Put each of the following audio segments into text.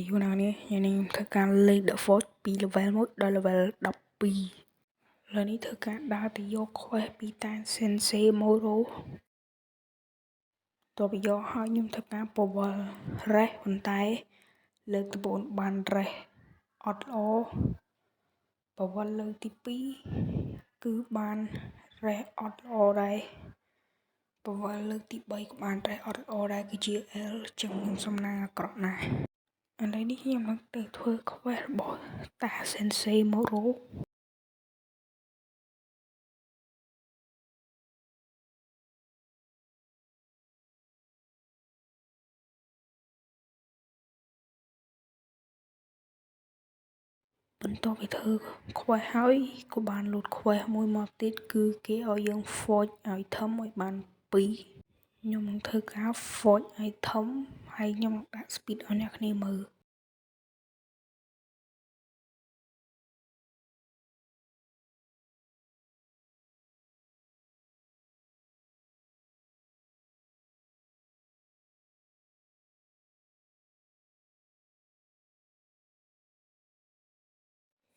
Dù nào nè, nhà này thơ ca lên đỡ phốt pi level 1 ដល់ level 12 លើនេះធ្វើការដើរទៅយក quest ពីតាន Sensei Moro តបយកហើយខ្ញុំធ្វើការពវល់ rest ប៉ុន្តែលើកទី4បាន rest អត់ល្អពវល់លើកទី2គឺបាន rest អត់ល្អដែរពវល់លើកទី3ក៏បាន rest អត់ល្អដែរគឺជា L ចឹងខ្ញុំសំណាងអាក្រក់ណាស់ឥឡូវនេះខ្ញុំនឹងទៅធ្វើ quest របស់តា Sensei Moro បន្ទាប់ពីធ្វើ quest ហើយក៏បាន load quest មួយមកទៀតគឺគេឲ្យយើង forge item ឲ្យបាន2ខ្ញុំនឹងធ្វើការ forge item ហើយខ្ញុំនឹងដាក់ speed ឲ្យអ្នកគ្នាមើល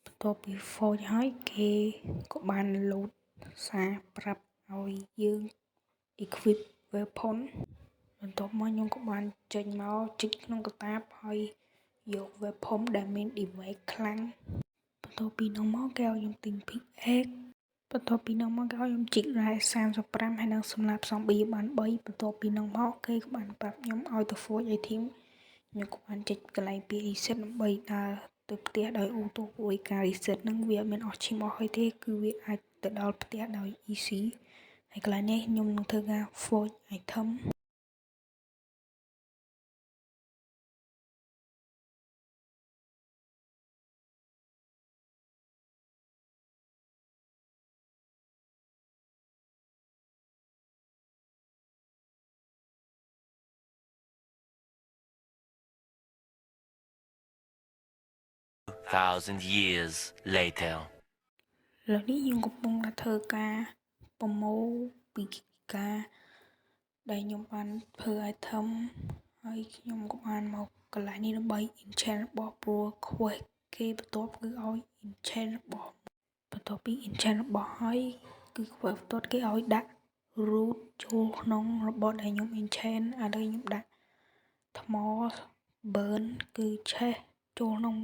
បន្ទាប់ពី forge ហើយគេក៏បាន load សារប្រាប់ឲ្យយើង equip weapon បន្ទាប់មកខ្ញុំក៏បានចេញមកជីកក្នុងកាតាបហើយយក weapon ដែលមាន damage ខ្លាំងបន្ទាប់ពីនោះមកគេឲ្យខ្ញុំទិញ pickaxe បន្ទាប់ពីនោះមកគេឲ្យខ្ញុំជីក rest 35ហើយនឹងសម្រាប់ zombie បាន3បន្ទាប់ពីនោះមកគេក៏បានប្រាប់ខ្ញុំឲ្យទៅ forge item ខ្ញុំក៏បានចេញកន្លែងពី reset ដើម្បីដើរទៅផ្ទះដោយអូតូព្រោះការ reset ហ្នឹងវាអត់មានអស់ឈាមអស់ហើយទេគឺវាអាចទៅដល់ផ្ទះដោយ easy ហើយកន្លែងនេះខ្ញុំនឹងធ្វើការ forge item thousand years later ឥឡូវនេះយើងកំពុងតែធ្វើការប្រមូលពីការដែលខ្ញុំបានធ្វើ item ហើយខ្ញុំក៏បានមកកន្លែងនេះដើម្បី enchant របស់ព្រោះ quest គេបន្ទាប់គឺឲ្យ enchant របស់បន្ទាប់ពី enchant របស់ហើយគឺ quest បន្ទាប់គេឲ្យដាក់ root ចូលក្នុងរបស់ដែលខ្ញុំ enchant ឥឡូវខ្ញុំដាក់ថ្ម burn គឺឆេះចូលក្នុង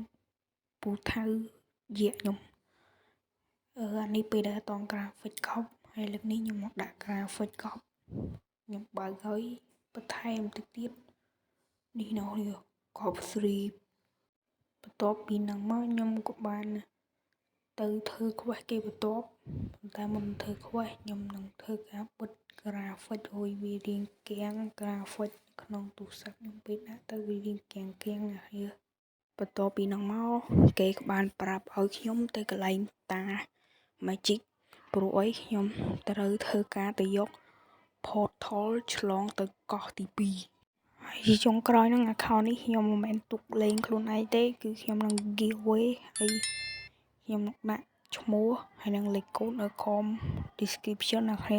ពូថៅយាកខ្ញុំអានេះពេលដែលអត់ត graphic កប់ហើយលើកនេះខ្ញុំមកដាក់ graphic កប់ខ្ញុំបើកហើយបន្ថែមតិចទៀតនេះនោះកប់ 3បន្ទាប់ពីនឹងមកខ្ញុំក៏បានទៅធ្វើ quest គេបន្ទាប់ប៉ុន្តែមុនធ្វើ quest ខ្ញុំនឹងធ្វើការបិទ graphic ឲ្យវារៀងគាំង graphic ក្នុងទូរស័ព្ទខ្ញុំពេលដាក់ទៅវារៀងគាំងណាស់បន្ទាប់ពីនោះមកគេក៏បានប្រាប់ឲ្យខ្ញុំទៅកន្លែងតា magic ព្រោះអីខ្ញុំត្រូវធ្វើការទៅយក portal ឆ្លងទៅកោះទី2ហើយចុងក្រោយហ្នឹង account នេះខ្ញុំមិនមែនទុកលេងខ្លួនឯងទេគឺខ្ញុំនឹង giveaway ហើយខ្ញុំនឹងដាក់ឈ្មោះហើយនឹងលេខកូដនៅក្រោម description អ្នកគ្នា